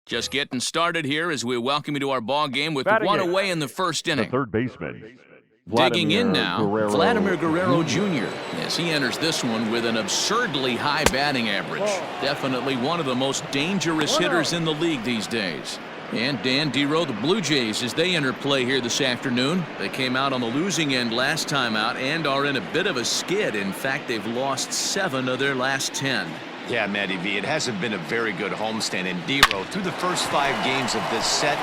Just getting started here as we welcome you to our ball game with Batting one in. away in the first inning. The third baseman. Digging in now, Vladimir Guerrero Jr. Jr. As he enters this one with an absurdly high batting average. Definitely one of the most dangerous hitters in the league these days. And Dan Dero, the Blue Jays, as they enter play here this afternoon. They came out on the losing end last time out and are in a bit of a skid. In fact, they've lost 7 of their last 10. Yeah, Matty V, it hasn't been a very good homestand. And Dero, through the first 5 games of this set,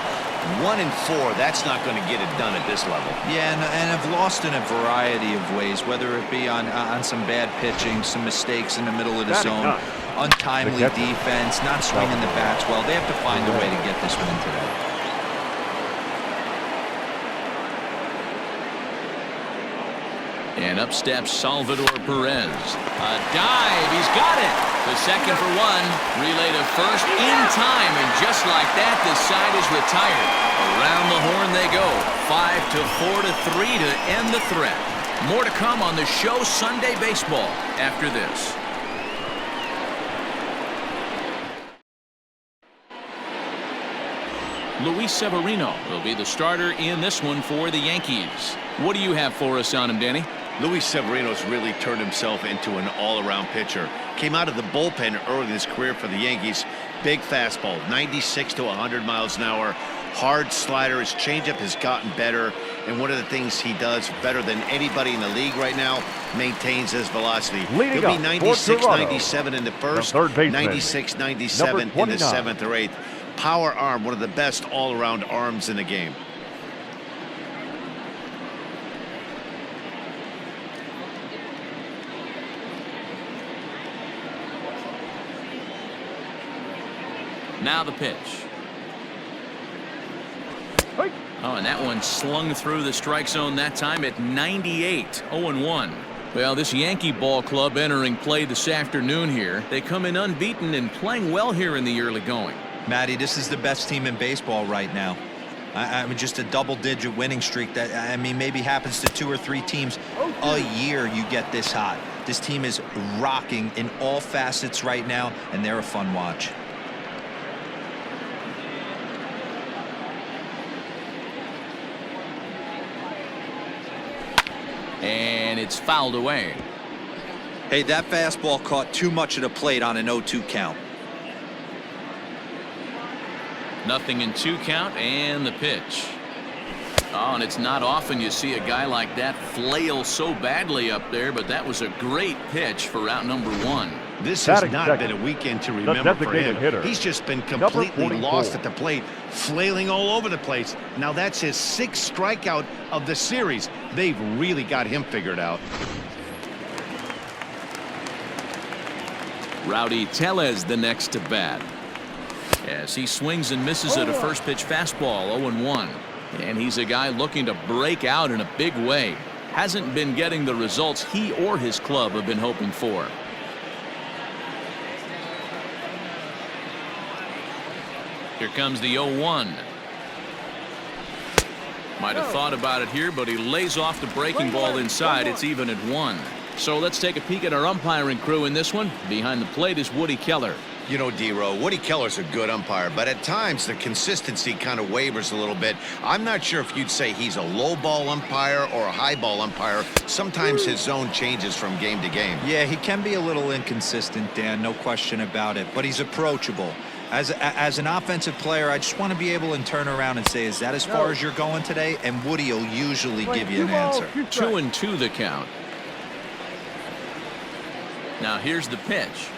1 and 4, that's not going to get it done at this level. Yeah, and have lost in a variety of ways, whether it be on some bad pitching, some mistakes in the middle of the zone, untimely defense, not swinging the bats well. They have to find a way to get this win today. And up steps Salvador Perez. A dive. He's got it. The second for 1. Relay to first in time. And just like that, this side is retired. Around the horn they go. 5-4 to 3 to end the threat. More to come on the show Sunday Baseball after this. Luis Severino will be the starter in this one for the Yankees. What do you have for us on him, Danny? Luis Severino's really turned himself into an all-around pitcher. Came out of the bullpen early in his career for the Yankees. Big fastball, 96 to 100 miles an hour. Hard slider. His changeup has gotten better. And one of the things he does better than anybody in the league right now, maintains his velocity. He'll be 96, 97 in the first, 96, 97 in the 7th or 8th. Power arm, one of the best all-around arms in the game. Now the pitch. Oh, and that one slung through the strike zone that time at 98, 0-1. Well, this Yankee ball club entering play this afternoon here. They come in unbeaten and playing well here in the early going. Matty, this is the best team in baseball right now. I mean, just a double-digit winning streak that, I mean, maybe happens to 2 or 3 teams a year you get this hot. This team is rocking in all facets right now, and they're a fun watch. And it's fouled away. Hey, that fastball caught too much of the plate on an 0-2 count. Nothing in 2 count and the pitch. Oh, and it's not often you see a guy like that flail so badly up there, but that was a great pitch for out number 1. This has not been a weekend to remember for him. He's just been completely lost at the plate, flailing all over the place. Now that's his 6th strikeout of the series. They've really got him figured out. Rowdy Tellez the next to bat. As he swings and misses at a first pitch fastball, 0-1. And he's a guy looking to break out in a big way. Hasn't been getting the results he or his club have been hoping for. Here comes the 0-1. Might have thought about it here, but he lays off the breaking ball inside. It's even at 1. So let's take a peek at our umpiring crew in this one. Behind the plate is Woody Keller. You know, Dero, Woody Keller's a good umpire, but at times the consistency kind of wavers a little bit. I'm not sure if you'd say he's a low ball umpire or a high ball umpire. Sometimes his zone changes from game to game. Yeah, he can be a little inconsistent, Dan, no question about it, but he's approachable. As an offensive player, I just want to be able to turn around and say, is that as far as you're going today? And Woody will usually give you an answer. 2-2 the count. Now here's the pitch.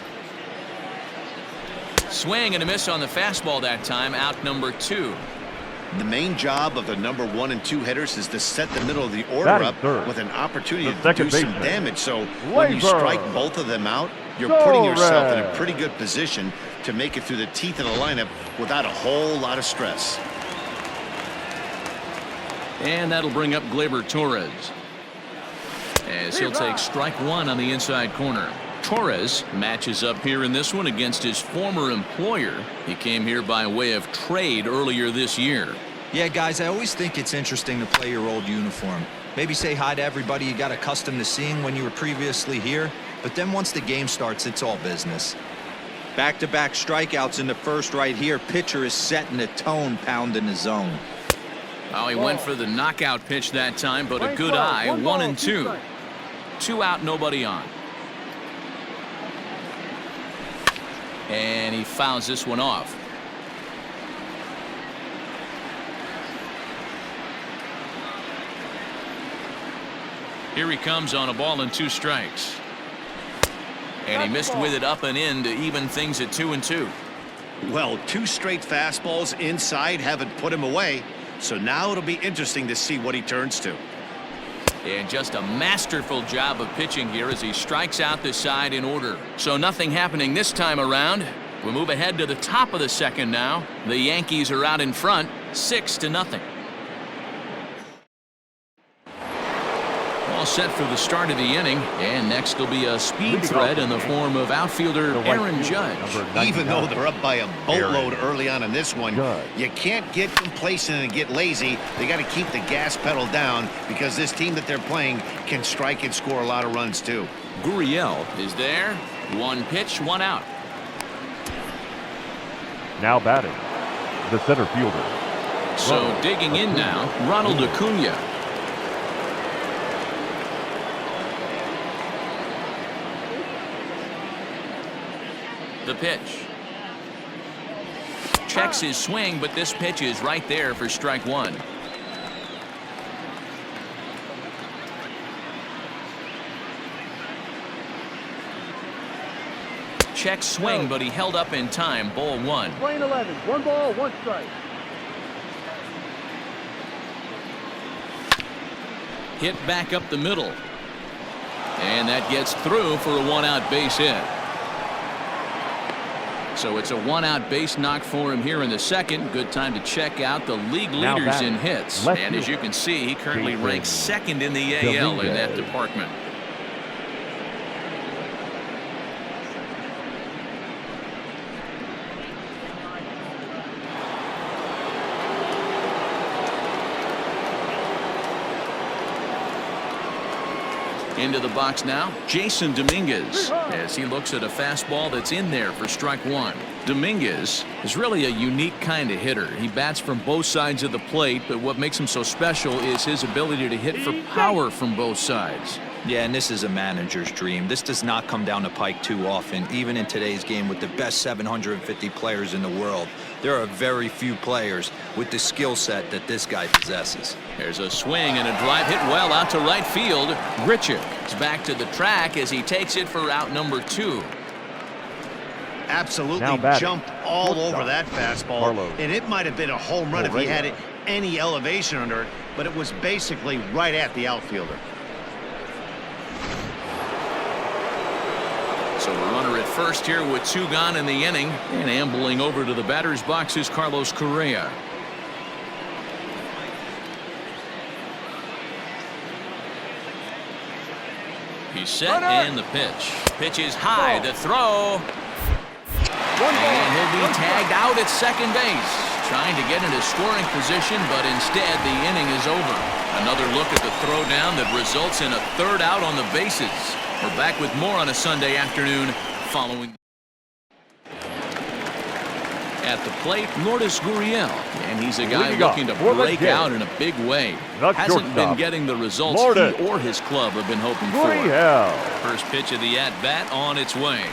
Swing and a miss on the fastball that time, out number 2. The main job of the number 1 and 2 hitters is to set the middle of the order up with an opportunity to do some damage. So when you strike both of them out, you're putting yourself in a pretty good position to make it through the teeth of the lineup without a whole lot of stress. And that'll bring up Gleyber Torres, as he'll take strike 1 on the inside corner. Torres matches up here in this one against his former employer. He came here by way of trade earlier this year. Yeah, guys, I always think it's interesting to play your old uniform. Maybe say hi to everybody you got accustomed to seeing when you were previously here, but then once the game starts, it's all business. Back-to-back strikeouts in the first right here. Pitcher is setting the tone, pounding the zone. Oh, he went for the knockout pitch that time, but a good eye. 1-2. 2 out, nobody on. And he fouls this one off. Here he comes on a ball and 2 strikes. And he missed with it up and in to even things at 2-2. Well, 2 straight fastballs inside haven't put him away. So now it'll be interesting to see what he turns to. And just a masterful job of pitching here as he strikes out the side in order. So nothing happening this time around. We move ahead to the top of the second now. The Yankees are out in front, 6-0. All set for the start of the inning, and next will be a speed threat in the form of outfielder Aaron Judge. Even though they're up by a boatload early on in this one, you can't get complacent and get lazy. They got to keep the gas pedal down because this team that they're playing can strike and score a lot of runs too. Gurriel is there. 1 pitch, 1 out. Now batting, the center fielder. So digging in now, Ronald Acuna. The pitch. Checks his swing, but this pitch is right there for strike 1. Check swing, but he held up in time. Ball 1. Playing 11. 1 ball, 1 strike. Hit back up the middle. And that gets through for a 1-out base hit. So it's a 1-out base knock for him here in the second. Good time to check out the league leaders in hits. And as you can see, he currently ranks 2nd in the AL in that department. Into the box now, Jason Dominguez, as he looks at a fastball that's in there for strike 1. Dominguez is really a unique kind of hitter. He bats from both sides of the plate, but what makes him so special is his ability to hit for power from both sides. Yeah, and this is a manager's dream. This does not come down the pike too often, even in today's game with the best 750 players in the world. There are very few players with the skill set that this guy possesses. There's a swing and a drive hit well out to right field. Grichuk is back to the track as he takes it for out number 2. Absolutely jumped all over that fastball, and it might have been a home run if he had it any elevation under it, but it was basically right at the outfielder. So a runner at first here with 2 gone in the inning, and ambling over to the batter's box is Carlos Correa. He's set and the pitch. Pitch is high. The throw. And he'll be tagged out at second base. Trying to get into scoring position, but instead the inning is over. Another look at the throw down that results in a 3rd out on the bases. We're back with more on a Sunday afternoon following. At the plate, Lourdes Gurriel, and he's a guy looking to break out in a big way. Hasn't been getting the results he or his club have been hoping for. First pitch of the at-bat on its way.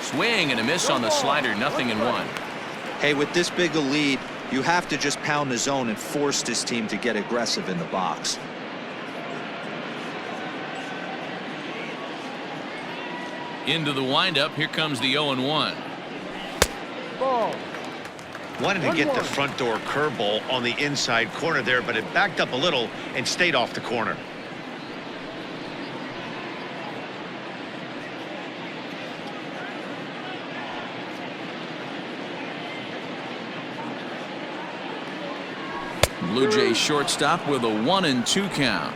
Swing and a miss on the slider, 0-1. Hey, with this big a lead, you have to just pound the zone and force this team to get aggressive in the box. Into the windup, here comes the 0-1. Wanted to get the front door curveball on the inside corner there, but it backed up a little and stayed off the corner. Blue Jays shortstop with a 1-2 count.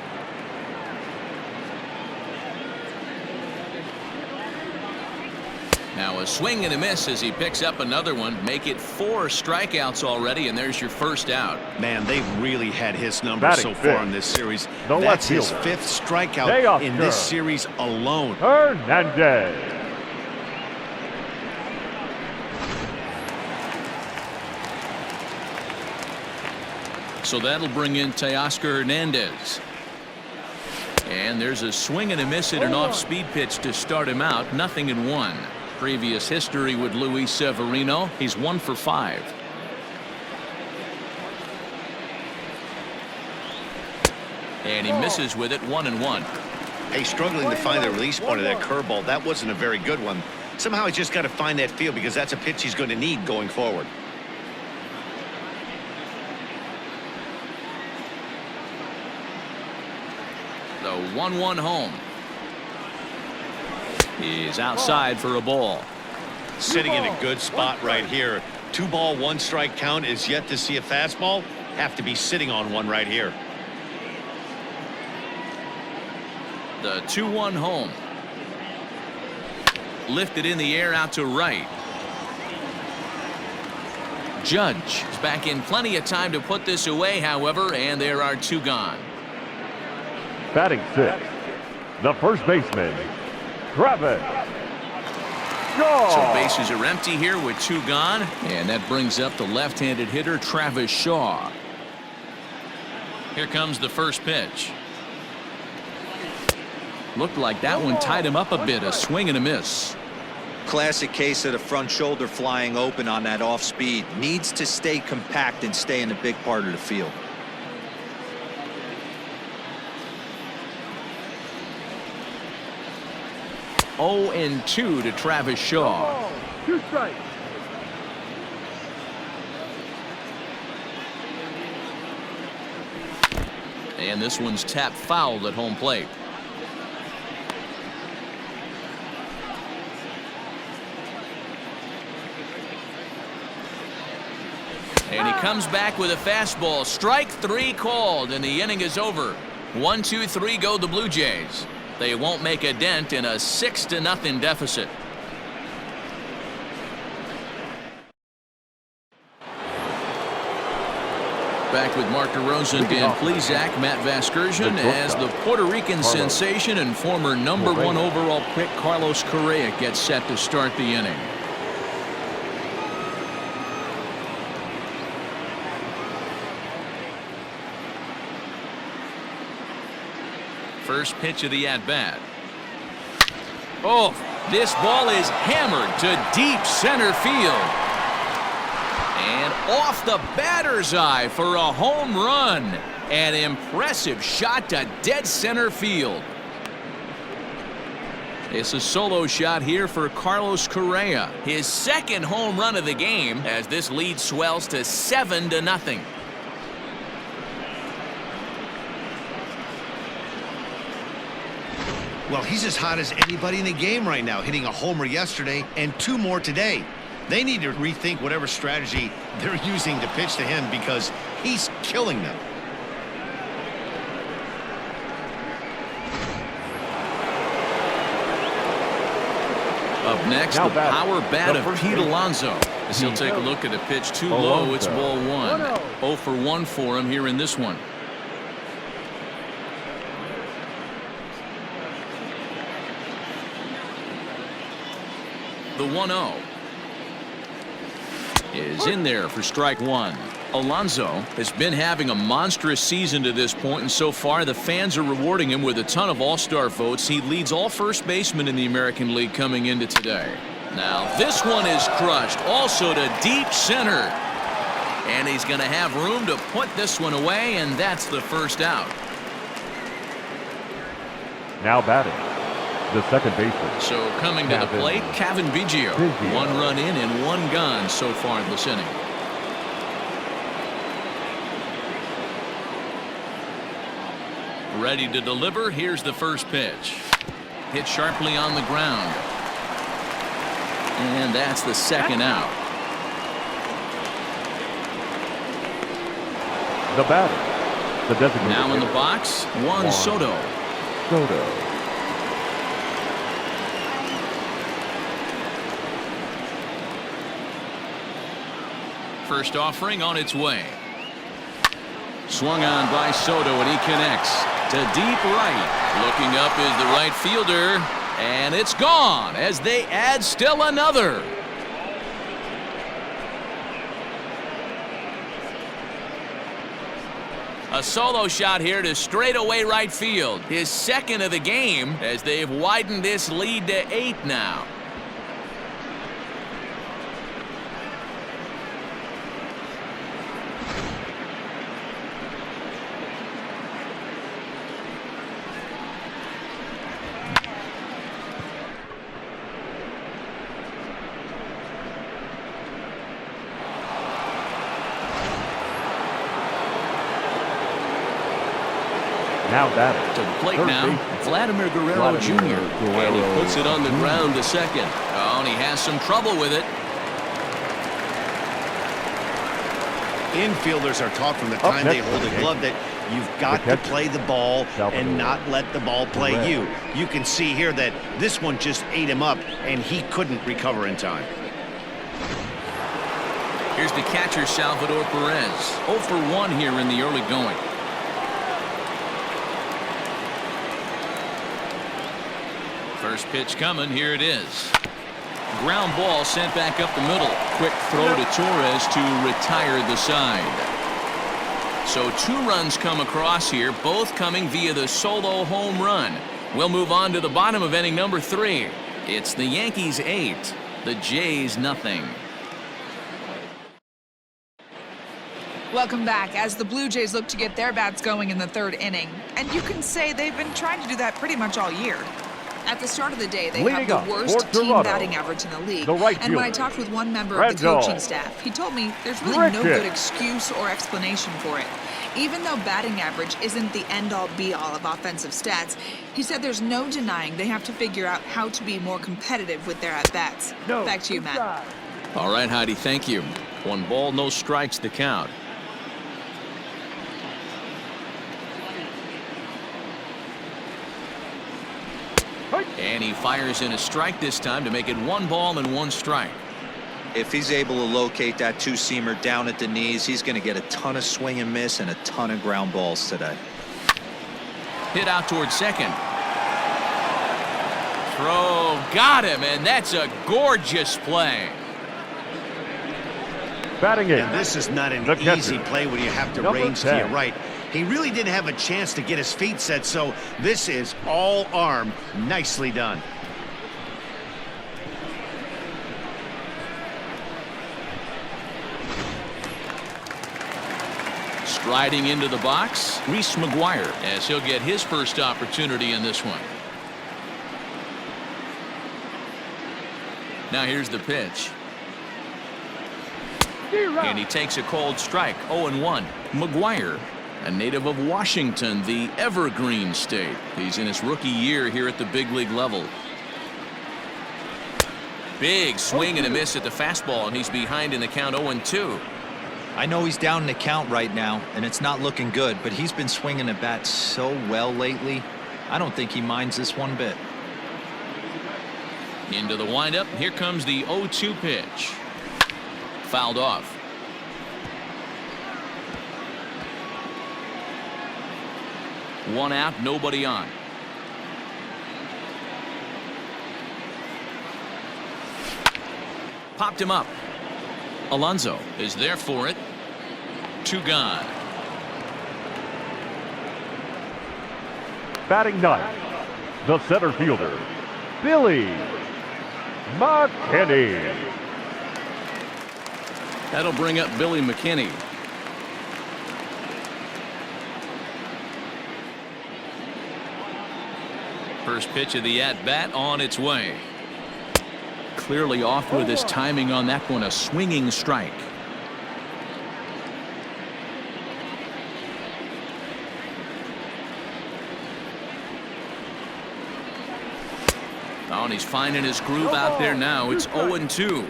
Now a swing and a miss as he picks up another one. Make it 4 strikeouts already, and there's your first out. Man, they've really had his number so far in this series. That's his 5th strikeout in this series alone. Hernandez. So that'll bring in Teoscar Hernandez. And there's a swing and a miss at an off-speed pitch to start him out. 0-1. Previous history with Luis Severino. He's 1 for 5. And he misses with it. 1-1. Hey, struggling to find the release point of that curveball. That wasn't a very good one. Somehow he's just got to find that feel because that's a pitch he's going to need going forward. The 1-1 home. He's outside for a ball. Sitting in a good spot right here. 2-ball, 1-strike count is yet to see a fastball. Have to be sitting on one right here. The 2-1 home. Lifted in the air out to right. Judge is back in plenty of time to put this away, however, and there are 2 gone. Batting 6, the first baseman, Travis Shaw. So bases are empty here with 2 gone, and that brings up the left-handed hitter Travis Shaw. Here comes the first pitch. Looked like that one tied him up a bit. A swing and a miss. Classic case of the front shoulder flying open on that off speed. Needs to stay compact and stay in the big part of the field. Oh, and 2 to Travis Shaw. 2 strikes. And this one's tapped foul at home plate. And he comes back with a fastball. Strike 3 called, and the inning is over. 1, 2, 3 go the Blue Jays. They won't make a dent in a 6-0 deficit. Back with Mark DeRosa, Dan Plesac, Matt Vasgersian, as the Puerto Rican sensation and former #1 overall pick Carlos Correa gets set to start the inning. First pitch of the at-bat. Oh, this ball is hammered to deep center field. And off the batter's eye for a home run. An impressive shot to dead center field. It's a solo shot here for Carlos Correa. His second home run of the game as this lead swells to 7-0. Well, he's as hot as anybody in the game right now, hitting a homer yesterday and 2 more today. They need to rethink whatever strategy they're using to pitch to him because he's killing them. Up next, the power bat of Pete Alonso. As he'll take a look at a pitch too low, it's ball 1. 0 for 1 for him here in this one. The 1-0 is in there for strike 1. Alonso has been having a monstrous season to this point, and so far the fans are rewarding him with a ton of all-star votes. He leads all first basemen in the American League coming into today. Now this one is crushed, also to deep center. And he's going to have room to put this one away, and that's the first out. Now batting, the second baseman. So coming to the plate, Kevin Biggio. 1 run in and 1 gone so far in this inning. Ready to deliver. Here's the first pitch. Hit sharply on the ground. And that's the second out. The batter, the designated Now in the hitter, box, Juan Soto. Soto. First offering on its way. Swung on by Soto, and he connects to deep right. Looking up is the right fielder, and it's gone as they add still another. A solo shot here to straightaway right field. His second of the game as they've widened this lead to 8 now. Now batting. To the plate Third now, baseman. Vladimir Guerrero Jr. And he puts it on the ground to second. Oh, and he has some trouble with it. Infielders are taught from the time they hold a glove that you've got to play the ball and not let the ball play you. You can see here that this one just ate him up, and he couldn't recover in time. Here's the catcher, Salvador Perez. 0 for 1 here in the early going. First pitch coming, here it is. Ground ball sent back up the middle. Quick throw to Torres to retire the side. So 2 runs come across here, both coming via the solo home run. We'll move on to the bottom of inning number 3. It's the Yankees 8, the Jays nothing. Welcome back as the Blue Jays look to get their bats going in the 3rd inning. And you can say they've been trying to do that pretty much all year. At the start of the day, they have the worst team batting average in the league. And when I talked with one member of the coaching staff, he told me there's really no good excuse or explanation for it. Even though batting average isn't the end-all be-all of offensive stats, he said there's no denying they have to figure out how to be more competitive with their at-bats. Back to you, Matt. All right, Heidi, thank you. 1 ball, no strikes to count. And he fires in a strike this time to make it 1 ball and 1 strike. If he's able to locate that 2-seamer down at the knees, he's going to get a ton of swing and miss and a ton of ground balls today. Hit out towards second. Throw, got him, and that's a gorgeous play. Batting in. And this is not an easy play when you have to range to your right. He really didn't have a chance to get his feet set, so this is all arm. Nicely done. Striding into the box, Reese McGuire, as he'll get his first opportunity in this one. Now here's the pitch. And he takes a cold strike. 0-1. McGuire, a native of Washington, the Evergreen State. He's in his rookie year here at the big league level. Big swing and a miss at the fastball, and he's behind in the count 0-2. I know he's down in the count right now, and it's not looking good, but he's been swinging the bat so well lately. I don't think he minds this one bit. Into the windup. Here comes the 0-2 pitch. Fouled off. One out, nobody on. Popped him up. Alonso is there for it. 2 gone. Batting 9, the center fielder, Billy McKinney. That'll bring up Billy McKinney. First pitch of the at-bat on its way. Clearly off with his timing on that one. A swinging strike. Oh, and he's finding his groove out there now. It's 0-2.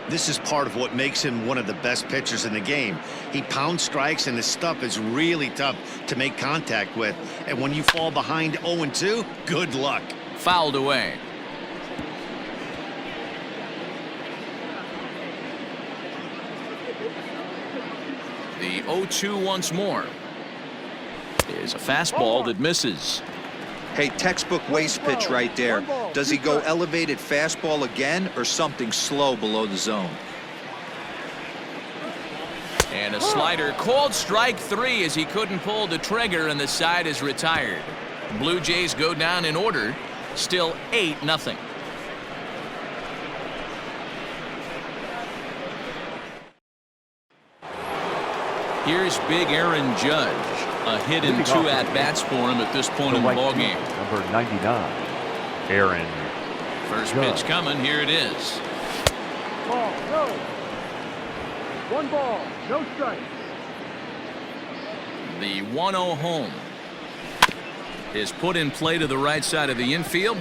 This is part of what makes him one of the best pitchers in the game. He pounds strikes, and his stuff is really tough to make contact with. And when you fall behind 0-2, good luck. Fouled away. The 0-2 once more. Is a fastball that misses. Hey, textbook waste pitch right there. Does he go elevated fastball again or something slow below the zone? And a slider called strike 3 as he couldn't pull the trigger and the side is retired. Blue Jays go down in order. Still 8-0. Here's big Aaron Judge. A hit in 2 at-bats for him at this point in the ballgame. Number 99, Aaron. First pitch coming. Here it is. Ball, no. 1 ball, no strike. The 1-0 home is put in play to the right side of the infield.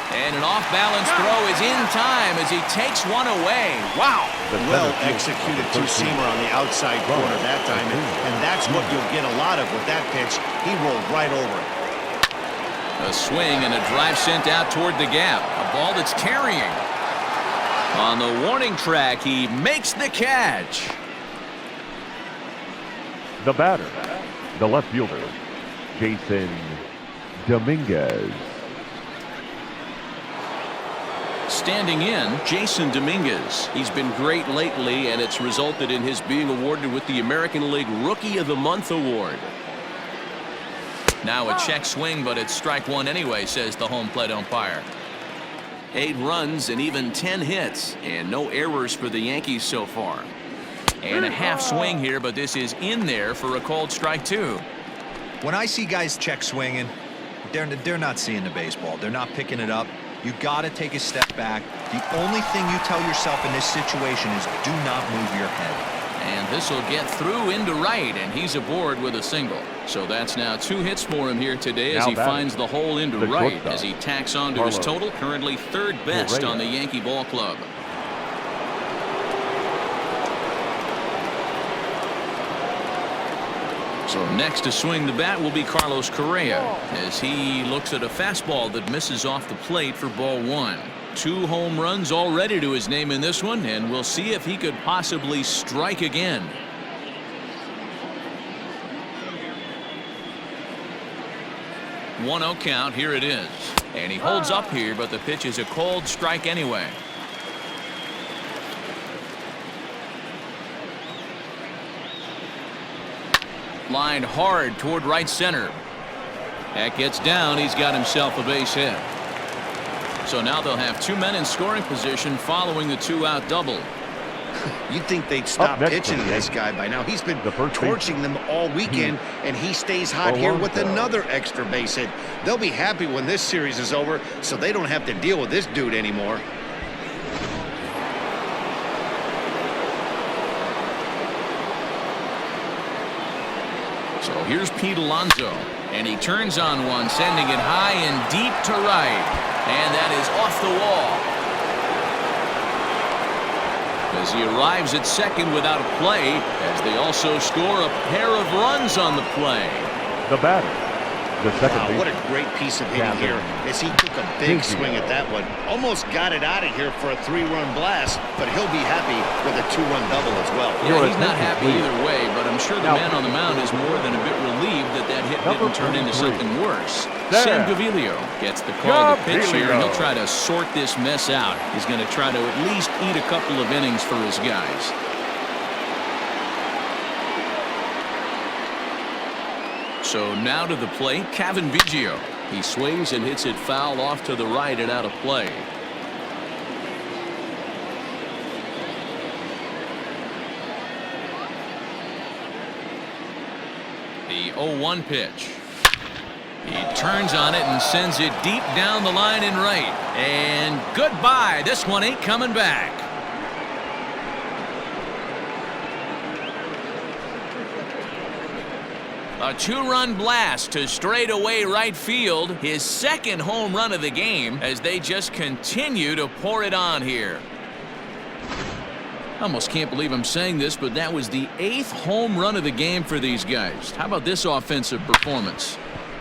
And an off-balance throw is in time as he takes one away. Wow. Well executed two-seamer on the outside corner that time, and that's what you'll get a lot of with that pitch. He rolled right over it. A swing and a drive sent out toward the gap. A ball that's carrying. On the warning track, he makes the catch. The batter, the left fielder, Jason Dominguez. Standing in, Jason Dominguez. He's been great lately, and it's resulted in his being awarded with the American League Rookie of the Month award. Now a check swing, but it's strike 1 anyway, says the home plate umpire. 8 runs and even 10 hits, and no errors for the Yankees so far. And a half swing here, but this is in there for a called strike 2. When I see guys check swinging, they're not seeing the baseball. They're not picking it up. You got to take a step back. The only thing you tell yourself in this situation is do not move your head. And this will get through into right, and he's aboard with a single. So that's now 2 hits for him here today as he finds the hole into right as he tacks on to his total, currently 3rd best on the Yankee ball club. So next to swing the bat will be Carlos Correa as he looks at a fastball that misses off the plate for ball 1. 2 home runs already to his name in this one, and we'll see if he could possibly strike again. One-0 count. Here it is. And he holds up here, but the pitch is a called strike anyway. Lined hard toward right center. That gets down. He's got himself a base hit. So now they'll have 2 men in scoring position following the 2-out double. You'd think they'd stop pitching to this guy by now. He's been torching them all weekend, and he stays hot here with another extra base hit. They'll be happy when this series is over, so they don't have to deal with this dude anymore. So here's Pete Alonso, and he turns on one, sending it high and deep to right, and that is off the wall. As he arrives at second without a play, as they also score a pair of runs on the play. The batter, the second baseman. What a great piece of hitting here as he took a big swing at that one. Almost got it out of here for a 3-run blast, but he'll be happy with a 2-run double as well. Yeah, he's not happy either way, but I'm sure the man on the mound is more than a bit relieved that that hit didn't turn into something worse. Sam Gaviglio gets the call to pitch here, and he'll try to sort this mess out. He's going to try to at least eat a couple of innings for his guys. So now to the plate, Cavan Biggio. He swings and hits it foul off to the right and out of play. The 0-1 pitch. He turns on it and sends it deep down the line in right. And goodbye. This one ain't coming back. A 2-run blast to straightaway right field. His second home run of the game as they just continue to pour it on here. I almost can't believe I'm saying this, but that was the 8th home run of the game for these guys. How about this offensive performance?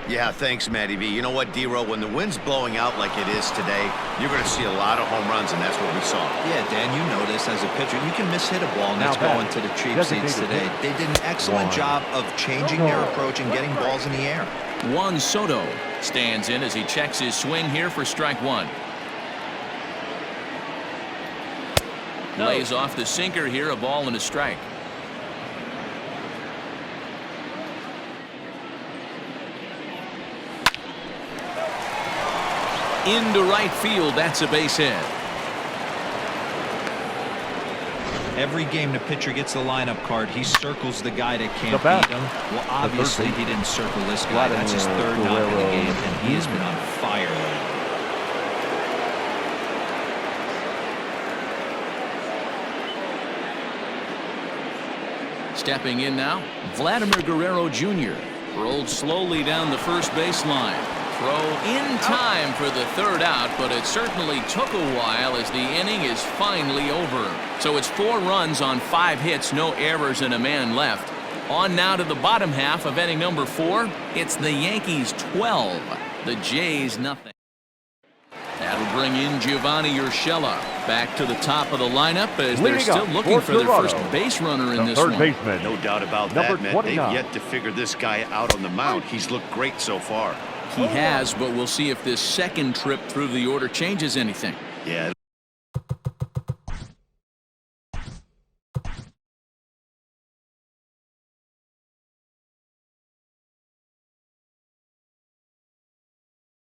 Yeah, thanks, Matty V. You know what, D-Row, when the wind's blowing out like it is today, you're going to see a lot of home runs, and that's what we saw. Yeah, Dan, you know this as a pitcher. You can mishit a ball, and it's going to the cheap seats today. They did an excellent job of changing their approach and getting balls in the air. Juan Soto stands in as he checks his swing here for strike 1. Lays off the sinker here, a ball and a strike. into right field. That's a base hit. Every game the pitcher gets the lineup card, he circles the guy that can't bat. beat him. Well, obviously he didn't circle this guy. That's his third knock of the game, and he has been on fire lately. Stepping in now, Vladimir Guerrero Jr. rolled slowly down the first baseline. Throw in time for the third out, but it certainly took a while as the inning is finally over. So it's 4 runs on 5 hits, no errors, and a man left. On now to the bottom half of inning number 4. It's the Yankees 12, the Jays nothing. That'll bring in Giovanni Urshela back to the top of the lineup as they're still looking for their first base runner in this one. Baseman. No doubt about that, man. They've yet to figure this guy out on the mound. He's looked great so far. He has, but we'll see if this second trip through the order changes anything. Yeah.